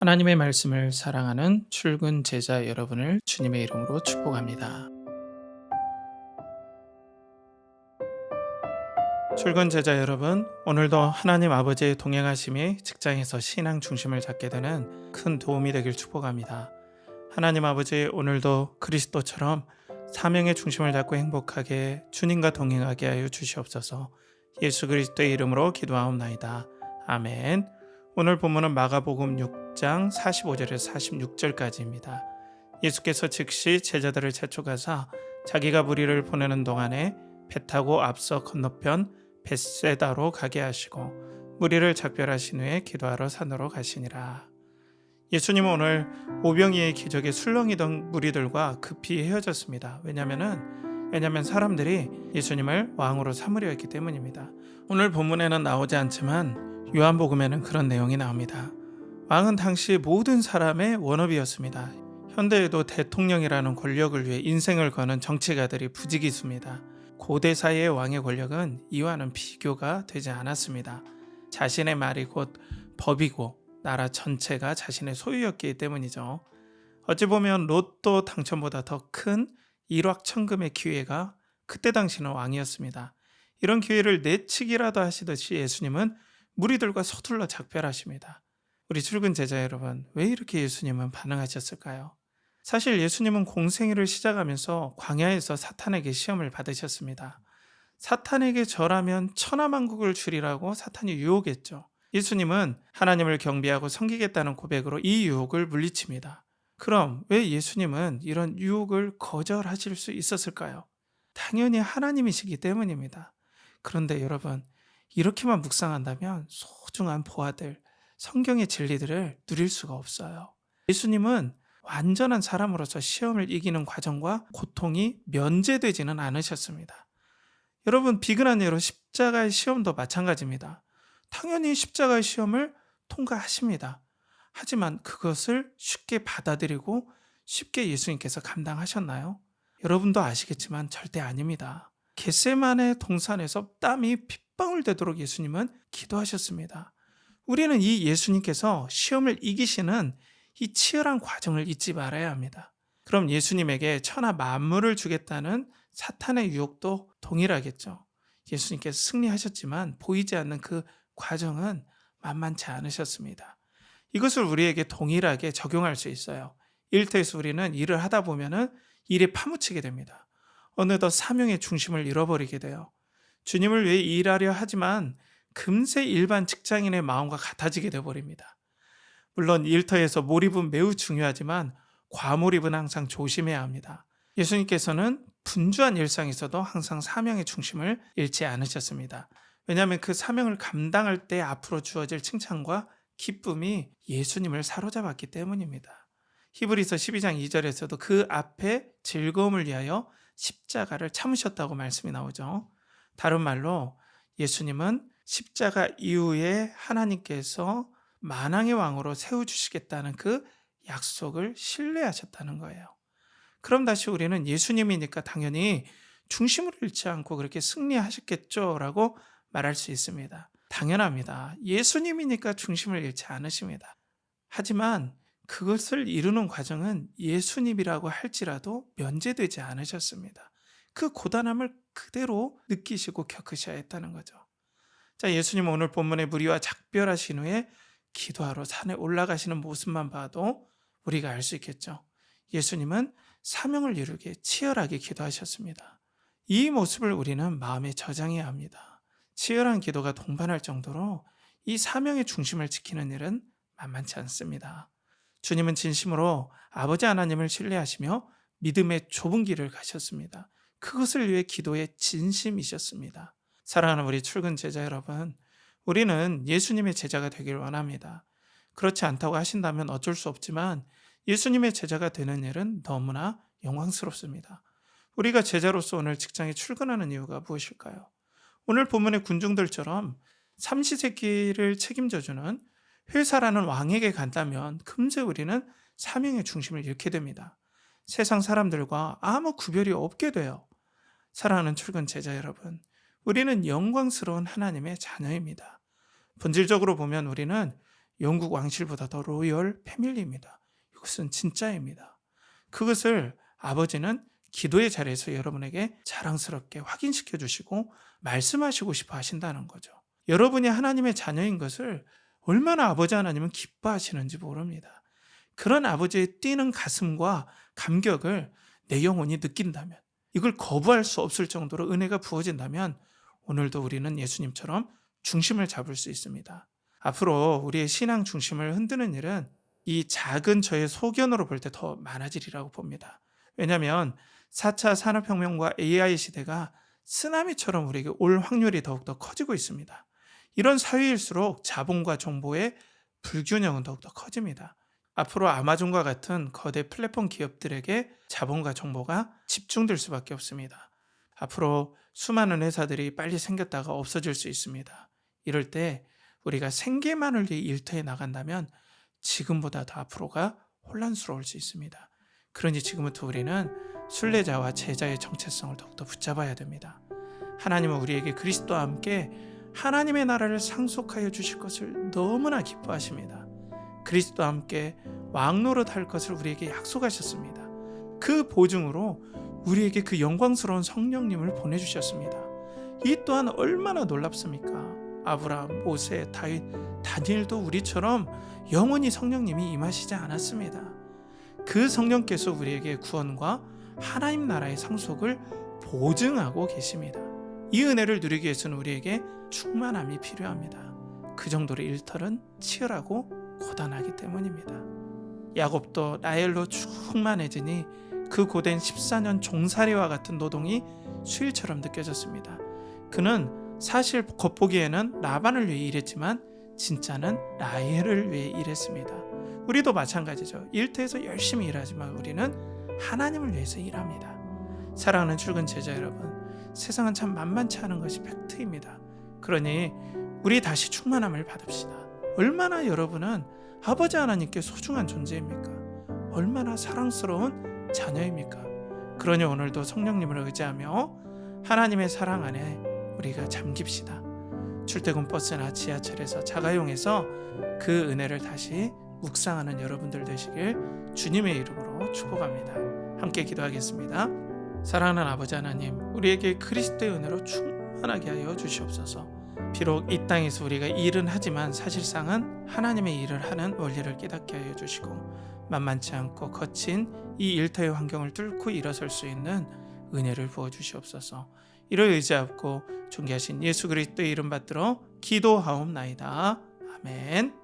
하나님의 말씀을 사랑하는 출근 제자 여러분을 주님의 이름으로 축복합니다. 출근 제자 여러분, 오늘도 하나님 아버지의 동행하심이 직장에서 신앙 중심을 잡게 되는 큰 도움이 되길 축복합니다. 하나님 아버지, 오늘도 그리스도처럼 사명의 중심을 잡고 행복하게 주님과 동행하게 하여 주시옵소서. 예수 그리스도의 이름으로 기도하옵나이다. 아멘. 오늘 본문은 마가복음 6장 45절에서 46절까지입니다. 예수께서 즉시 제자들을 재촉하사 자기가 무리를 보내는 동안에 배 타고 앞서 건너편 벳세다로 가게 하시고 무리를 작별하신 후에 기도하러 산으로 가시니라. 예수님은 오늘 오병이의 기적에 술렁이던 무리들과 급히 헤어졌습니다. 왜냐하면 사람들이 예수님을 왕으로 삼으려 했기 때문입니다. 오늘 본문에는 나오지 않지만 요한복음에는 그런 내용이 나옵니다. 왕은 당시 모든 사람의 원업이었습니다. 현대에도 대통령이라는 권력을 위해 인생을 거는 정치가들이 부지기수입니다. 고대 사이의 왕의 권력은 이와는 비교가 되지 않았습니다. 자신의 말이 곧 법이고 나라 전체가 자신의 소유였기 때문이죠. 어찌 보면 로또 당첨보다 더 큰 일확천금의 기회가 그때 당시는 왕이었습니다. 이런 기회를 내치기라도 하시듯이 예수님은 무리들과 서둘러 작별하십니다. 우리 출근 제자 여러분, 왜 이렇게 예수님은 반응하셨을까요? 사실 예수님은 공생애를 시작하면서 광야에서 사탄에게 시험을 받으셨습니다. 사탄에게 절하면 천하만국을 주리라고 사탄이 유혹했죠. 예수님은 하나님을 경배하고 섬기겠다는 고백으로 이 유혹을 물리칩니다. 그럼 왜 예수님은 이런 유혹을 거절하실 수 있었을까요? 당연히 하나님이시기 때문입니다. 그런데 여러분, 이렇게만 묵상한다면 소중한 보화들, 성경의 진리들을 누릴 수가 없어요. 예수님은 완전한 사람으로서 시험을 이기는 과정과 고통이 면제되지는 않으셨습니다. 여러분, 비근한 예로 십자가의 시험도 마찬가지입니다. 당연히 십자가의 시험을 통과하십니다. 하지만 그것을 쉽게 받아들이고 쉽게 예수님께서 감당하셨나요? 여러분도 아시겠지만 절대 아닙니다. 겟세마네 동산에서 땀이 핏방울 되도록 예수님은 기도하셨습니다. 우리는 이 예수님께서 시험을 이기시는 이 치열한 과정을 잊지 말아야 합니다. 그럼 예수님에게 천하 만물을 주겠다는 사탄의 유혹도 동일하겠죠. 예수님께서 승리하셨지만 보이지 않는 그 과정은 만만치 않으셨습니다. 이것을 우리에게 동일하게 적용할 수 있어요. 일터에서 우리는 일을 하다 보면은 일에 파묻히게 됩니다. 어느덧 사명의 중심을 잃어버리게 돼요. 주님을 위해 일하려 하지만 금세 일반 직장인의 마음과 같아지게 되어버립니다. 물론 일터에서 몰입은 매우 중요하지만 과몰입은 항상 조심해야 합니다. 예수님께서는 분주한 일상에서도 항상 사명의 중심을 잃지 않으셨습니다. 왜냐하면 그 사명을 감당할 때 앞으로 주어질 칭찬과 기쁨이 예수님을 사로잡았기 때문입니다. 히브리서 12장 2절에서도 그 앞에 즐거움을 위하여 십자가를 참으셨다고 말씀이 나오죠. 다른 말로 예수님은 십자가 이후에 하나님께서 만왕의 왕으로 세워주시겠다는 그 약속을 신뢰하셨다는 거예요. 그럼 다시 우리는 예수님이니까 당연히 중심을 잃지 않고 그렇게 승리하셨겠죠 라고 말할 수 있습니다. 당연합니다. 예수님이니까 중심을 잃지 않으십니다. 하지만 그것을 이루는 과정은 예수님이라고 할지라도 면제되지 않으셨습니다. 그 고단함을 그대로 느끼시고 겪으셔야 했다는 거죠. 자, 예수님은 오늘 본문의 무리와 작별하신 후에 기도하러 산에 올라가시는 모습만 봐도 우리가 알 수 있겠죠. 예수님은 사명을 이루게 치열하게 기도하셨습니다. 이 모습을 우리는 마음에 저장해야 합니다. 치열한 기도가 동반할 정도로 이 사명의 중심을 지키는 일은 만만치 않습니다. 주님은 진심으로 아버지 하나님을 신뢰하시며 믿음의 좁은 길을 가셨습니다. 그것을 위해 기도에 진심이셨습니다. 사랑하는 우리 출근 제자 여러분, 우리는 예수님의 제자가 되길 원합니다. 그렇지 않다고 하신다면 어쩔 수 없지만 예수님의 제자가 되는 일은 너무나 영광스럽습니다. 우리가 제자로서 오늘 직장에 출근하는 이유가 무엇일까요? 오늘 본문의 군중들처럼 삼시세끼를 책임져주는 회사라는 왕에게 간다면 금세 우리는 사명의 중심을 잃게 됩니다. 세상 사람들과 아무 구별이 없게 돼요. 사랑하는 출근 제자 여러분, 우리는 영광스러운 하나님의 자녀입니다. 본질적으로 보면 우리는 영국 왕실보다 더 로열 패밀리입니다. 이것은 진짜입니다. 그것을 아버지는 기도의 자리에서 여러분에게 자랑스럽게 확인시켜 주시고 말씀하시고 싶어 하신다는 거죠. 여러분이 하나님의 자녀인 것을 얼마나 아버지 하나님은 기뻐하시는지 모릅니다. 그런 아버지의 뛰는 가슴과 감격을 내 영혼이 느낀다면, 이걸 거부할 수 없을 정도로 은혜가 부어진다면 오늘도 우리는 예수님처럼 중심을 잡을 수 있습니다. 앞으로 우리의 신앙 중심을 흔드는 일은 이 작은 저의 소견으로 볼 때 더 많아지리라고 봅니다. 왜냐하면 4차 산업혁명과 AI 시대가 쓰나미처럼 우리에게 올 확률이 더욱더 커지고 있습니다. 이런 사회일수록 자본과 정보의 불균형은 더욱더 커집니다. 앞으로 아마존과 같은 거대 플랫폼 기업들에게 자본과 정보가 집중될 수밖에 없습니다. 앞으로 수많은 회사들이 빨리 생겼다가 없어질 수 있습니다. 이럴 때 우리가 생계만을 위해 일터에 나간다면 지금보다 더 앞으로가 혼란스러울 수 있습니다. 그러니 지금부터 우리는 순례자와 제자의 정체성을 더욱더 붙잡아야 됩니다. 하나님은 우리에게 그리스도와 함께 하나님의 나라를 상속하여 주실 것을 너무나 기뻐하십니다. 그리스도와 함께 왕노릇할 것을 우리에게 약속하셨습니다. 그 보증으로 우리에게 그 영광스러운 성령님을 보내주셨습니다. 이 또한 얼마나 놀랍습니까? 아브라함, 모세, 다윗, 다니엘도 우리처럼 영원히 성령님이 임하시지 않았습니다. 그 성령께서 우리에게 구원과 하나님 나라의 상속을 보증하고 계십니다. 이 은혜를 누리기 위해서는 우리에게 충만함이 필요합니다. 그 정도로 일터는 치열하고 고단하기 때문입니다. 야곱도 라헬로 충만해지니 그 고된 14년 종살이와 같은 노동이 수일처럼 느껴졌습니다. 그는 사실 겉보기에는 라반을 위해 일했지만 진짜는 라헬을 위해 일했습니다. 우리도 마찬가지죠. 일터에서 열심히 일하지만 우리는 하나님을 위해서 일합니다. 사랑하는 출근 제자 여러분, 세상은 참 만만치 않은 것이 팩트입니다. 그러니 우리 다시 충만함을 받읍시다. 얼마나 여러분은 아버지 하나님께 소중한 존재입니까? 얼마나 사랑스러운 자녀입니까? 그러니 오늘도 성령님을 의지하며 하나님의 사랑 안에 우리가 잠깁시다. 출퇴근 버스나 지하철에서 자가용에서 그 은혜를 다시 묵상하는 여러분들 되시길 주님의 이름으로 축복합니다. 함께 기도하겠습니다. 사랑하는 아버지 하나님, 우리에게 그리스도의 은혜로 충만하게 하여 주시옵소서. 비록 이 땅에서 우리가 일은 하지만 사실상은 하나님의 일을 하는 원리를 깨닫게 하여 주시고 만만치 않고 거친 이 일터의 환경을 뚫고 일어설 수 있는 은혜를 부어 주시옵소서. 이를 의지하고 존귀하신 예수 그리스도의 이름 받들어 기도하옵나이다. 아멘.